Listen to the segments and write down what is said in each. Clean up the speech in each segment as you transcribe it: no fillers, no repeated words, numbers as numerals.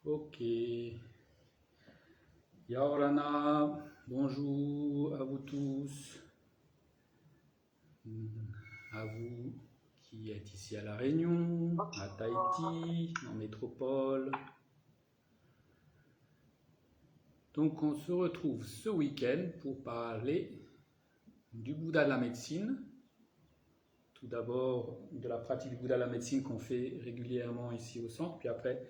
Ok. Yaorana, bonjour à vous tous, à vous qui êtes ici à La Réunion, à Tahiti, en métropole. Donc on se retrouve ce week-end pour parler du Bouddha de la médecine. Tout d'abord de la pratique du Bouddha de la médecine qu'on fait régulièrement ici au centre, puis après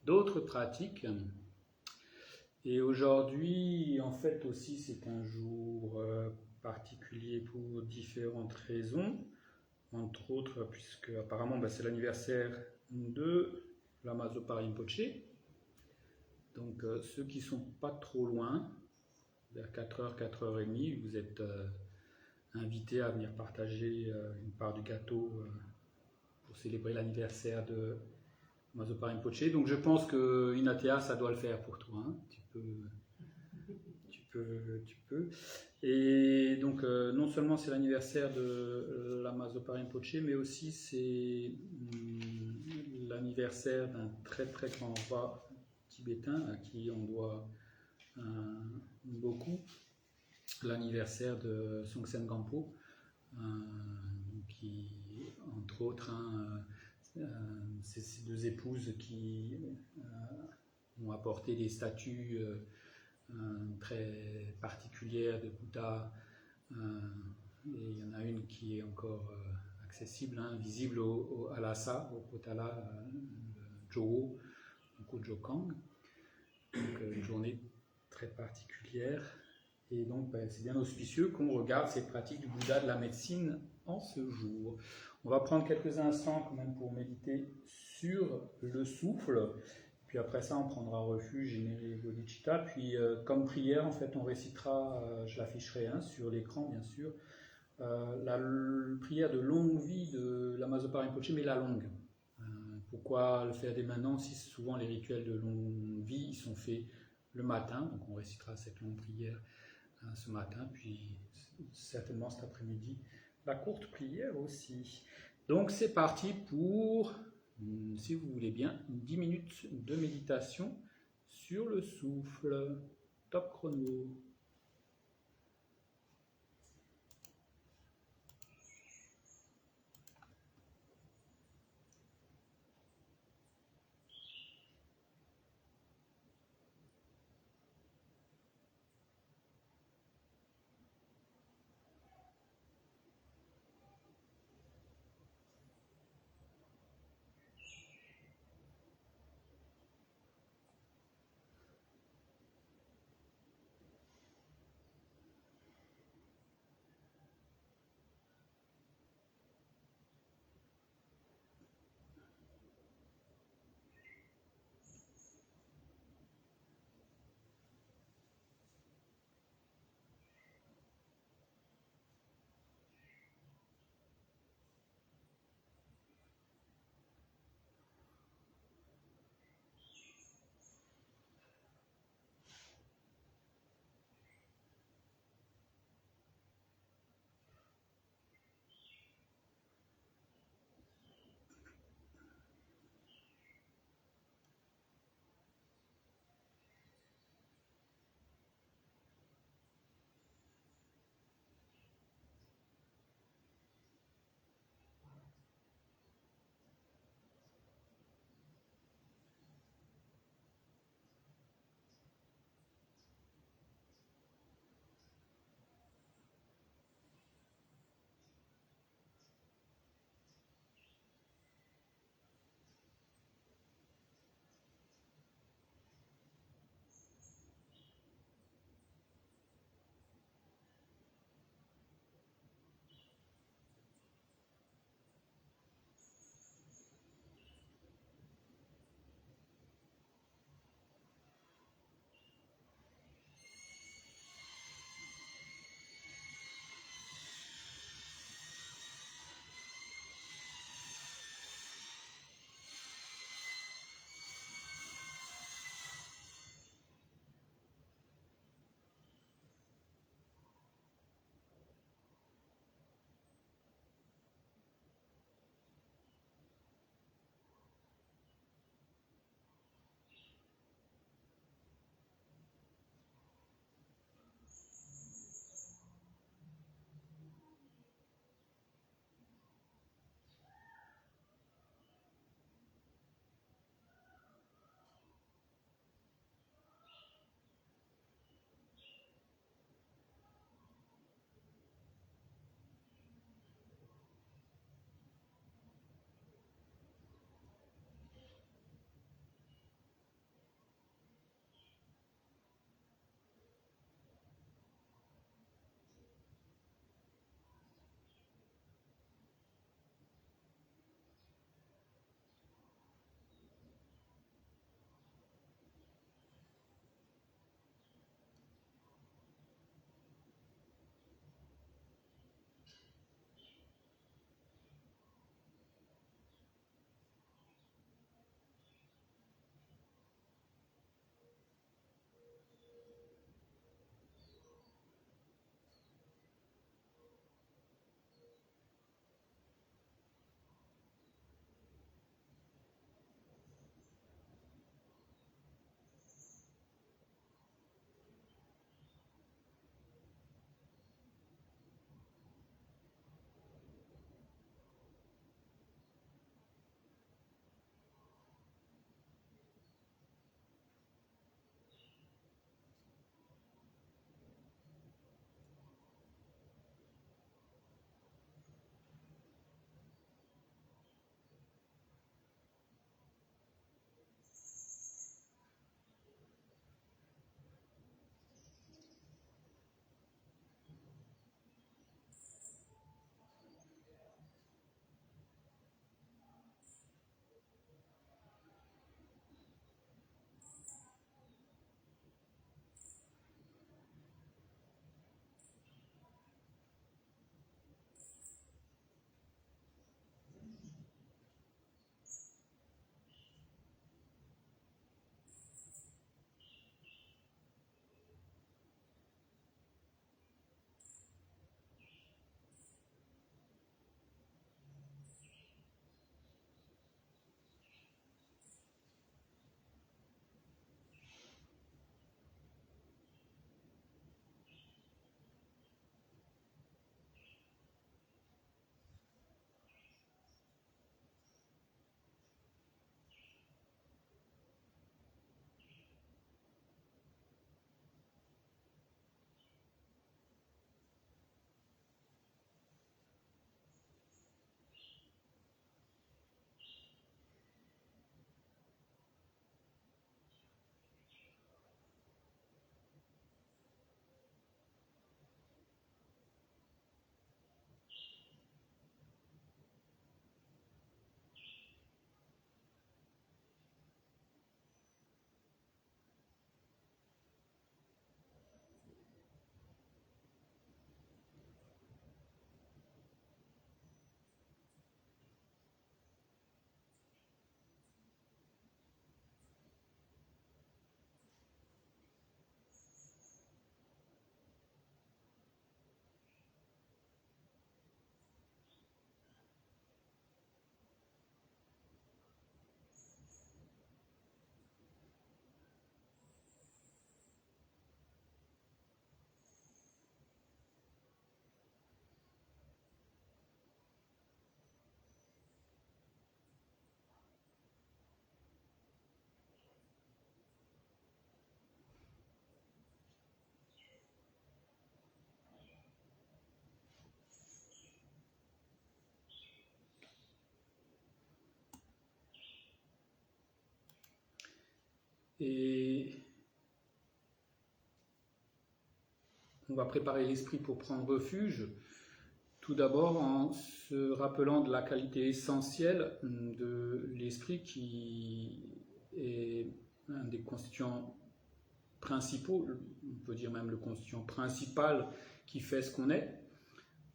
d'autres pratiques. Et aujourd'hui, en fait aussi, c'est un jour particulier pour différentes raisons. Entre autres, puisque apparemment c'est l'anniversaire de Lama Zopa Rinpoche. Donc ceux qui ne sont pas trop loin, vers 4h, 4h30, vous êtes invités à venir partager une part du gâteau pour célébrer l'anniversaire de Lama Zopa Rinpoche. Donc je pense que Inatea, ça doit le faire pour toi. Hein. Tu peux. Et donc, non seulement c'est l'anniversaire de Lama Zopa Rinpoche, mais aussi c'est l'anniversaire d'un très très grand roi tibétain à qui on doit beaucoup. L'anniversaire de Songtsen Gampo, qui, entre autres, c'est ces deux épouses qui ont apporté des statues très particulière de Bouddha. Et il y en a une qui est encore accessible, visible à Lhasa, au Potala, le Jowo, donc au Jokang. Donc une journée très particulière. Et donc c'est bien auspicieux qu'on regarde cette pratique du Bouddha de la médecine en ce jour. On va prendre quelques instants quand même pour méditer sur le souffle. Puis après ça, on prendra refuge, générer bodhicitta. Puis comme prière, en fait, on récitera, je l'afficherai sur l'écran bien sûr, la prière de longue vie de Lama Zopa Rinpoche, mais la longue. Pourquoi le faire dès maintenant si souvent les rituels de longue vie ils sont faits le matin, donc on récitera cette longue prière ce matin, puis certainement cet après-midi, la courte prière aussi. Donc c'est parti pour, si vous voulez bien, 10 minutes de méditation sur le souffle. Top chrono. Et on va préparer l'esprit pour prendre refuge, tout d'abord en se rappelant de la qualité essentielle de l'esprit qui est un des constituants principaux, on peut dire même le constituant principal qui fait ce qu'on est.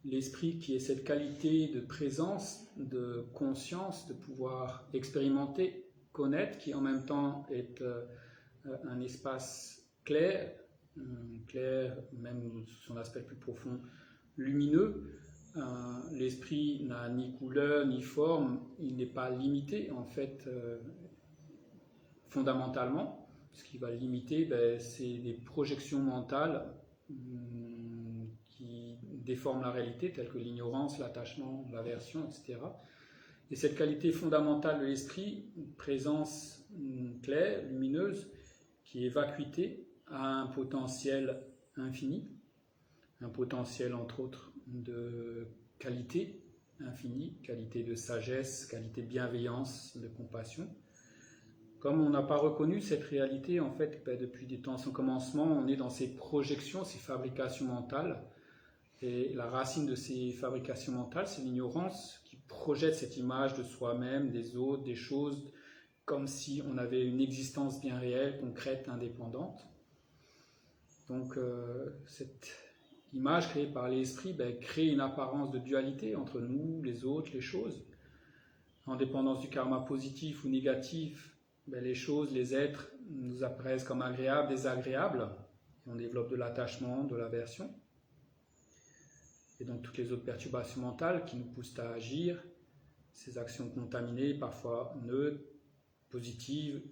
L'esprit qui est cette qualité de présence, de conscience, de pouvoir expérimenter, connaître, qui en même temps est un espace clair, même sous son aspect plus profond, lumineux. L'esprit n'a ni couleur ni forme, il n'est pas limité en fait fondamentalement. Ce qui va le limiter, c'est des projections mentales qui déforment la réalité, telles que l'ignorance, l'attachement, l'aversion, etc. Et cette qualité fondamentale de l'esprit, présence claire, lumineuse, qui est vacuité, a un potentiel infini, un potentiel entre autres de qualité infinie, qualité de sagesse, qualité de bienveillance, de compassion. Comme on n'a pas reconnu cette réalité, en fait, depuis des temps sans commencement, on est dans ces projections, ces fabrications mentales. Et la racine de ces fabrications mentales, c'est l'ignorance qui projette cette image de soi-même, des autres, des choses, comme si on avait une existence bien réelle, concrète, indépendante. Donc, cette image créée par l'esprit crée une apparence de dualité entre nous, les autres, les choses. En dépendance du karma positif ou négatif, les choses, les êtres nous apparaissent comme agréables, désagréables. Et on développe de l'attachement, de l'aversion. Et donc toutes les autres perturbations mentales qui nous poussent à agir, ces actions contaminées, parfois neutres, positives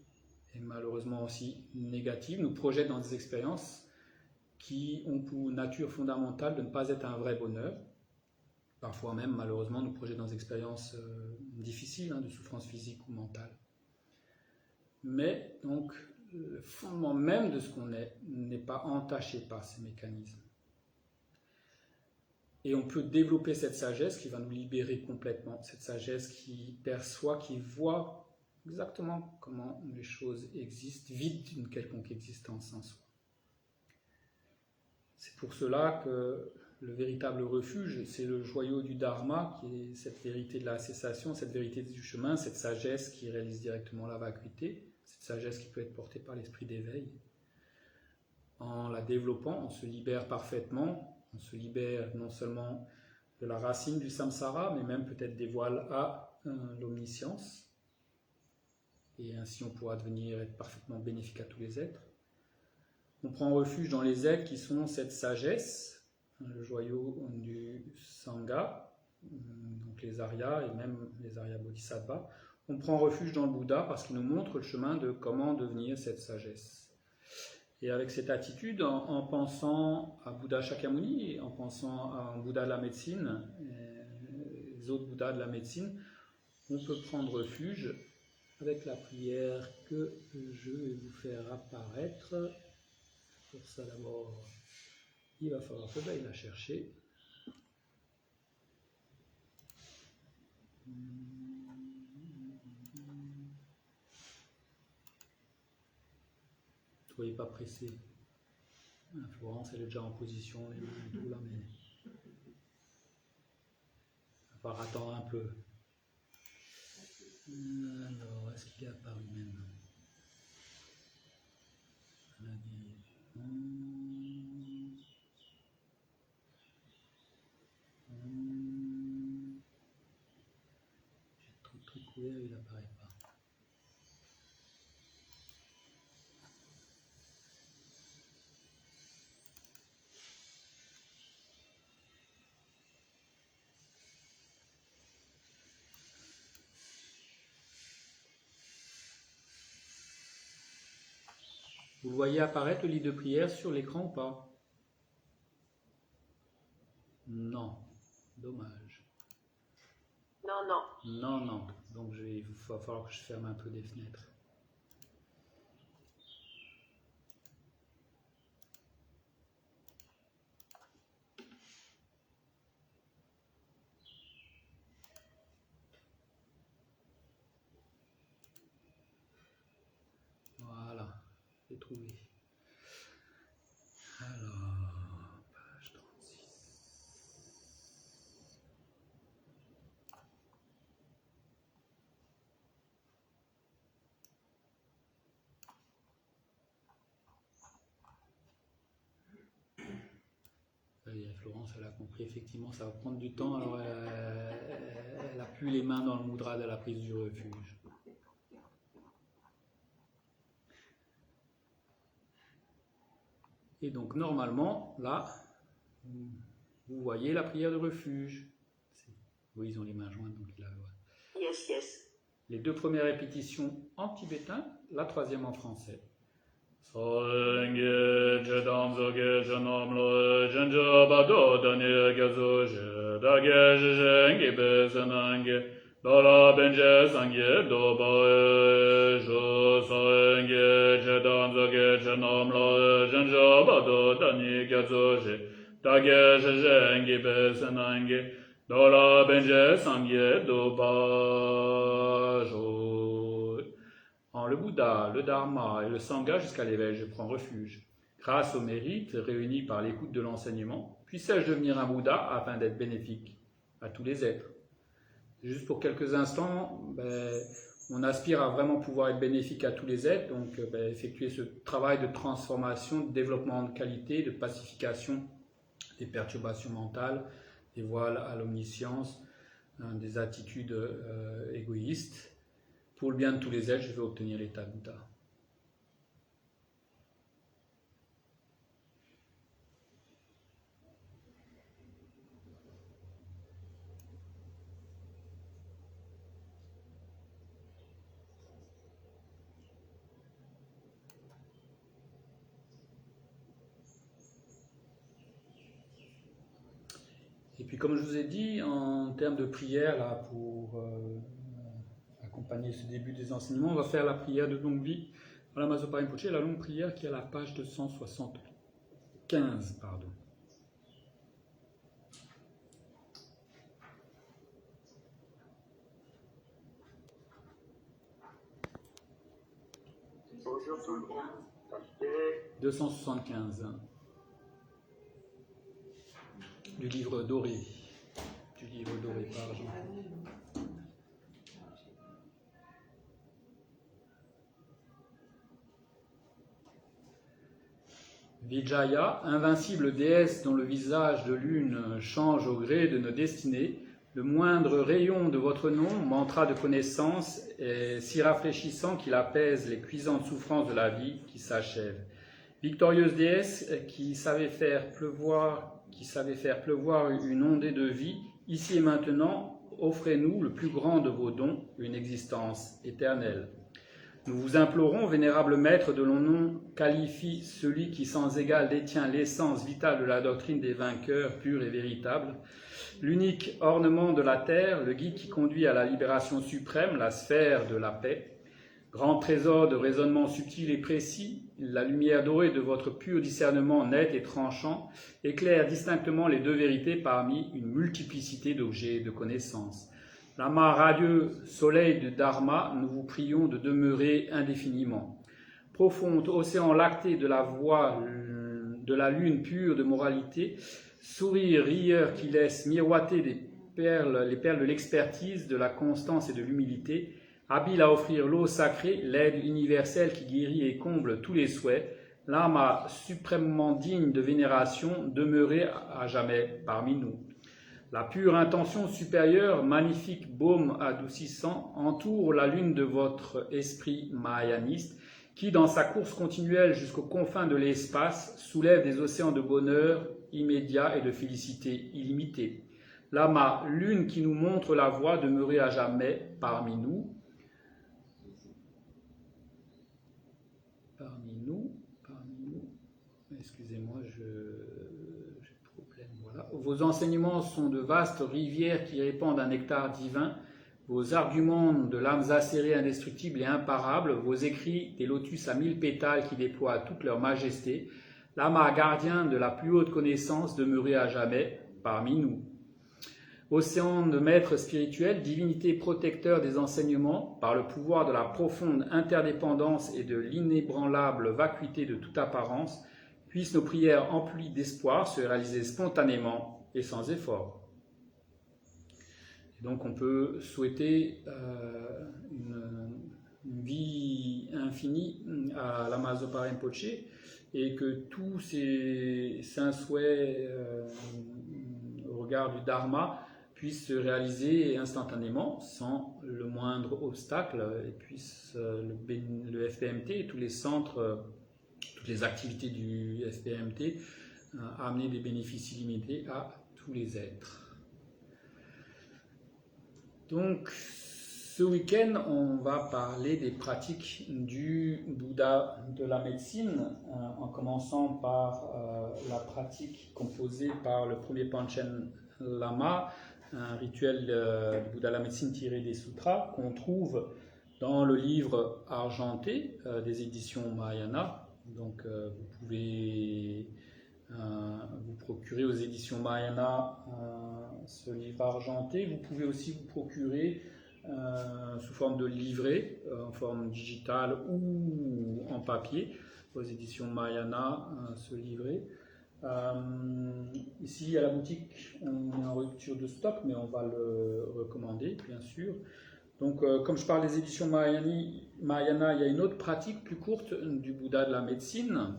et malheureusement aussi négatives, nous projettent dans des expériences qui ont pour nature fondamentale de ne pas être un vrai bonheur. Parfois même, malheureusement, nous projettent dans des expériences difficiles, de souffrance physique ou mentale. Mais donc, le fondement même de ce qu'on est n'est pas entaché par ces mécanismes. Et on peut développer cette sagesse qui va nous libérer complètement, cette sagesse qui perçoit, qui voit exactement comment les choses existent, vide d'une quelconque existence en soi. C'est pour cela que le véritable refuge, c'est le joyau du Dharma, qui est cette vérité de la cessation, cette vérité du chemin, cette sagesse qui réalise directement la vacuité, cette sagesse qui peut être portée par l'esprit d'éveil. En la développant, on se libère parfaitement, on se libère non seulement de la racine du samsara, mais même peut-être des voiles à l'omniscience. Et ainsi on pourra devenir être parfaitement bénéfique à tous les êtres. On prend refuge dans les êtres qui sont cette sagesse, le joyau du Sangha, donc les Aryas et même les Arya Bodhisattvas. On prend refuge dans le Bouddha parce qu'il nous montre le chemin de comment devenir cette sagesse. Et avec cette attitude, en pensant à Bouddha Shakyamuni, en pensant à un Bouddha de la médecine, les autres Bouddhas de la médecine, on peut prendre refuge avec la prière que je vais vous faire apparaître. Pour ça d'abord, il va falloir que j'aille la chercher. Soyez pas pressés. Florence, elle est déjà en position, les mains et tout là, mais il va falloir attendre un peu. Alors, est-ce qu'il est apparu même? La guérison. J'ai trop de trucs ouverts, il n'apparaît pas. Vous le voyez apparaître le livre de prière sur l'écran ou pas? Non, dommage. Non. Donc il va falloir que je ferme un peu des fenêtres. Voilà. retrouver. Alors, page 36. Florence, elle a compris, effectivement, ça va prendre du temps, alors elle n'a plus les mains dans le mudra de la prise du refuge. Et donc, normalement, là, vous voyez la prière de refuge. Oui, ils ont les mains jointes, donc il a le droit. Yes, yes. Les deux premières répétitions en tibétain, la troisième en français. En le Bouddha, le Dharma et le Sangha jusqu'à l'éveil, je prends refuge. Grâce aux mérites réunis par l'écoute de l'enseignement, puisse-je devenir un Bouddha afin d'être bénéfique à tous les êtres. Juste pour quelques instants, on aspire à vraiment pouvoir être bénéfique à tous les êtres, donc effectuer ce travail de transformation, de développement de qualité, de pacification des perturbations mentales, des voiles à l'omniscience, des attitudes égoïstes. Pour le bien de tous les êtres, je vais obtenir l'état de Bouddha. Et puis comme je vous ai dit, en termes de prière, là, pour accompagner ce début des enseignements, on va faire la prière de longue vie. Voilà, Mazopa Rinpoche, la longue prière qui est à la page 275, pardon. Bonjour tout le monde. 275. Du livre doré. Du livre doré par Jean. Vijaya, invincible déesse dont le visage de lune change au gré de nos destinées, le moindre rayon de votre nom, mantra de connaissance, est si rafraîchissant qu'il apaise les cuisantes souffrances de la vie qui s'achève. Victorieuse déesse qui savait faire pleuvoir une ondée de vie, ici et maintenant, offrez-nous le plus grand de vos dons, une existence éternelle. Nous vous implorons, vénérable maître de l'on nom, qualifie celui qui sans égal détient l'essence vitale de la doctrine des vainqueurs pure et véritable, l'unique ornement de la terre, le guide qui conduit à la libération suprême, la sphère de la paix, grand trésor de raisonnement subtil et précis, la lumière dorée de votre pur discernement net et tranchant éclaire distinctement les deux vérités parmi une multiplicité d'objets de connaissance. Lama radieux soleil de Dharma, nous vous prions de demeurer indéfiniment. Profond océan lacté de la voie de la lune pure de moralité, sourire rieur qui laisse miroiter les perles de l'expertise, de la constance et de l'humilité, habile à offrir l'eau sacrée, l'aide universelle qui guérit et comble tous les souhaits, Lama suprêmement digne de vénération, demeurez à jamais parmi nous. La pure intention supérieure, magnifique baume adoucissant, entoure la lune de votre esprit mahayaniste, qui, dans sa course continuelle jusqu'aux confins de l'espace, soulève des océans de bonheur immédiat et de félicité illimitée. Lama, lune qui nous montre la voie, demeurez à jamais parmi nous. Excusez-moi, j'ai problème. Voilà. Vos enseignements sont de vastes rivières qui répandent un nectar divin. Vos arguments de lames acérées indestructibles et imparables. Vos écrits des lotus à 1000 pétales qui déploient toute leur majesté. Lama gardien de la plus haute connaissance, demeurez à jamais parmi nous. océan de maître spirituel, divinité protecteur des enseignements, par le pouvoir de la profonde interdépendance et de l'inébranlable vacuité de toute apparence, puissent nos prières emplies d'espoir se réaliser spontanément et sans effort. Et donc on peut souhaiter une vie infinie à Lama Zopa Rinpoche et que tous ces saints souhaits au regard du Dharma puissent se réaliser instantanément sans le moindre obstacle et puisse le FPMT et tous les centres, toutes les activités du FPMT amener des bénéfices illimités à tous les êtres. Donc ce week-end, on va parler des pratiques du Bouddha de la médecine, en commençant par la pratique composée par le premier Panchen Lama, un rituel du Bouddha de la médecine tiré des sutras qu'on trouve dans le livre argenté des éditions Mahayana. Donc vous pouvez vous procurer aux éditions Mahayana ce livre argenté. Vous pouvez aussi vous procurer sous forme de livret, en forme digitale ou en papier, aux éditions Mahayana, ce livret. Ici à la boutique, on est en rupture de stock, mais on va le recommander, bien sûr. Donc, comme je parle des éditions Mahayana, il y a une autre pratique plus courte du Bouddha de la médecine,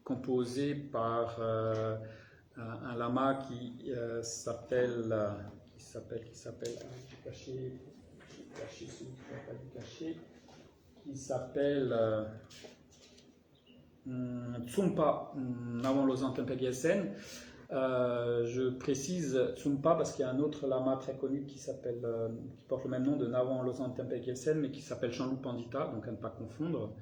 composée par un lama qui s'appelle, Tsumpa Nawang Losang Tempe Gyaltsen. Je précise Tsumpa parce qu'il y a un autre lama très connu qui porte le même nom de Nawang Losang Tempe Gyaltsen, mais qui s'appelle Chanlu Pandita, donc à ne pas confondre.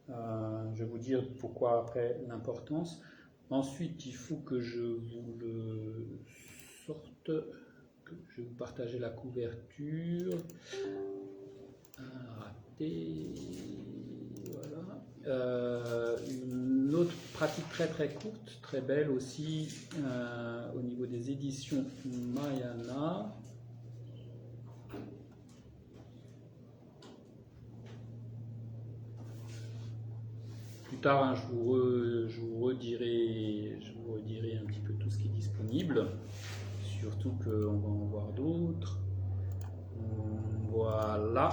Je vais vous dire pourquoi après l'importance. Ensuite, il faut que je vous le sorte. Je vais vous partager la couverture. Raté. Voilà. Une autre pratique très très courte, très belle aussi, au niveau des éditions Mahayana. Plus tard, hein, je vous redirai un petit peu tout ce qui est disponible. Surtout qu'on va en voir d'autres. Voilà.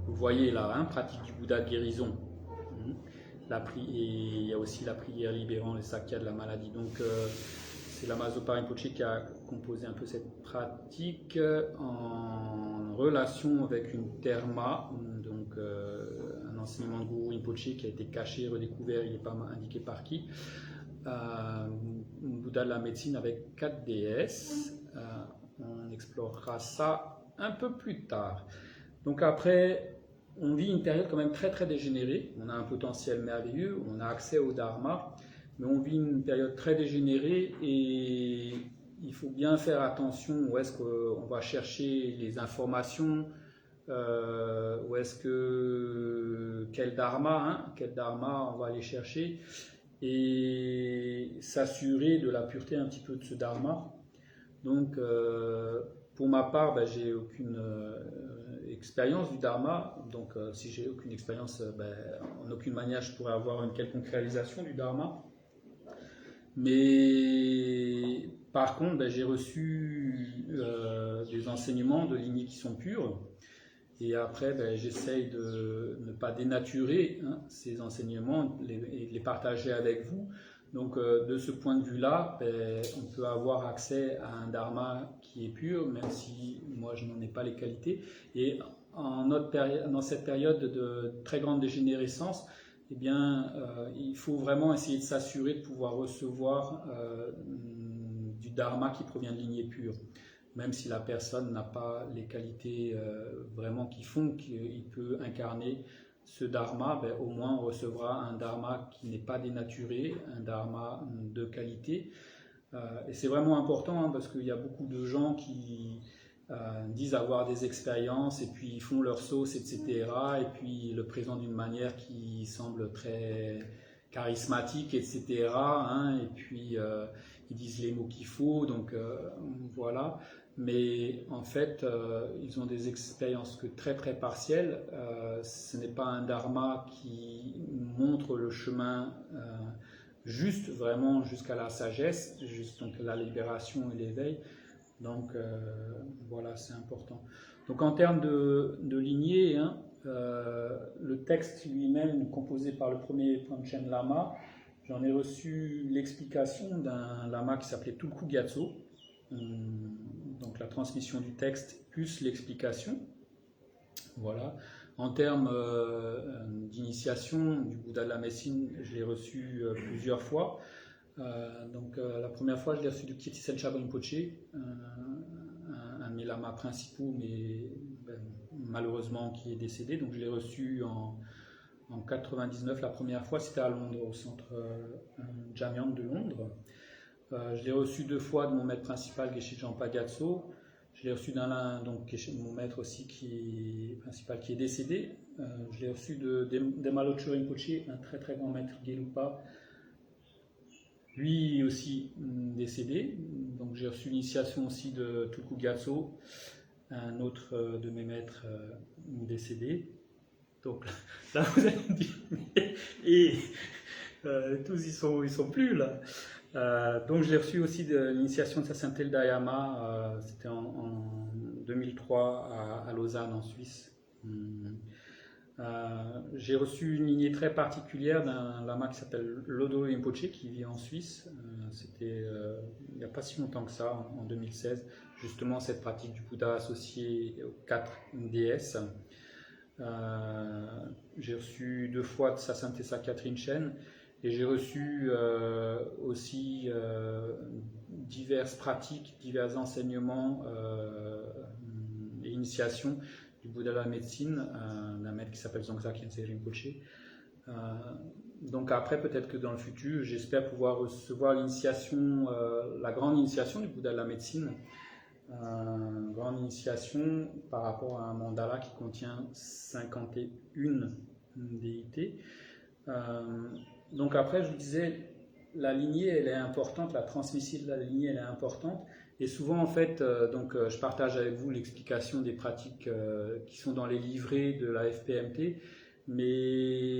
Vous voyez là, hein, pratique du Bouddha de guérison. Et il y a aussi la prière libérant les sakyas de la maladie. Donc c'est Lama Zopa Rinpoche qui a composé un peu cette pratique en relation avec une terma, donc un enseignement de Guru Rinpoche qui a été caché, redécouvert, il n'est pas indiqué par qui. Bouddha de la médecine avec 4 déesses. On explorera ça un peu plus tard. Donc après, on vit une période quand même très très dégénérée. On a un potentiel merveilleux, on a accès au Dharma, mais on vit une période très dégénérée et il faut bien faire attention où est-ce qu'on va chercher les informations, où est-ce que quel Dharma on va aller chercher et s'assurer de la pureté un petit peu de ce Dharma. Donc pour ma part, j'ai aucune expérience du Dharma, donc si j'ai aucune expérience, en aucune manière je pourrais avoir une quelconque réalisation du Dharma. Mais par contre, j'ai reçu des enseignements de lignées qui sont pures, et après j'essaye de ne pas dénaturer ces enseignements et de les partager avec vous. Donc de ce point de vue-là, on peut avoir accès à un dharma qui est pur, même si moi je n'en ai pas les qualités. Et dans cette période de très grande dégénérescence, eh bien, il faut vraiment essayer de s'assurer de pouvoir recevoir du dharma qui provient de lignée pure. Même si la personne n'a pas les qualités vraiment qui font qu'il peut incarner ce dharma, au moins on recevra un dharma qui n'est pas dénaturé, un dharma de qualité. Et c'est vraiment important parce qu'il y a beaucoup de gens qui disent avoir des expériences et puis ils font leur sauce, etc. Et puis le présentent d'une manière qui semble très charismatique, etc. Et puis ils disent les mots qu'il faut, donc voilà. Mais en fait, ils ont des expériences que très très partielles. Ce n'est pas un dharma qui montre le chemin juste vraiment jusqu'à la sagesse, juste donc la libération et l'éveil. Donc voilà, c'est important. Donc en termes de lignée, hein, le texte lui-même composé par le premier Panchen Lama, j'en ai reçu l'explication d'un lama qui s'appelait Tulku Gyatso, donc la transmission du texte plus l'explication. Voilà. En termes d'initiation du Bouddha de la médecine, je l'ai reçu plusieurs fois. Donc la première fois, je l'ai reçu de Kirti Senchab Rinpoche, un de mes lamas principaux, mais malheureusement qui est décédé. Donc je l'ai reçu en 99. La première fois, c'était à Londres, au centre Jamyang de Londres. Je l'ai reçu 2 fois de mon maître principal, Geshe Jampa Gyatso. Je l'ai reçu d'un, donc mon maître aussi principal qui est décédé. Je l'ai reçu de Demalocho Rinpoche, un très très grand maître Gelugpa, lui aussi décédé. Donc j'ai reçu l'initiation aussi de Tulku Gyatso, un autre de mes maîtres décédé. Donc là vous allez me dire, et tous ils sont plus là. Donc je l'ai reçu aussi de l'initiation de Sasantel Dayama, c'était en 2003 à Lausanne en Suisse. J'ai reçu une lignée très particulière d'un lama qui s'appelle Lodo Rinpoche qui vit en Suisse. C'était il n'y a pas si longtemps que ça, en 2016, justement cette pratique du Bouddha associée aux 4 déesses. J'ai reçu 2 fois de sa sainteté sa Catherine Chen. Et j'ai reçu aussi diverses pratiques, divers enseignements et initiations du Bouddha de la médecine, d'un maître qui s'appelle Zongsa Khyentse Rinpoche. Donc après, peut-être que dans le futur, j'espère pouvoir recevoir l'initiation, la grande initiation du Bouddha de la médecine, grande initiation par rapport à un mandala qui contient 51 déités. Donc après, je vous disais, la lignée, elle est importante, la transmission de la lignée, elle est importante. Et souvent, en fait, je partage avec vous l'explication des pratiques qui sont dans les livrets de la FPMT, mais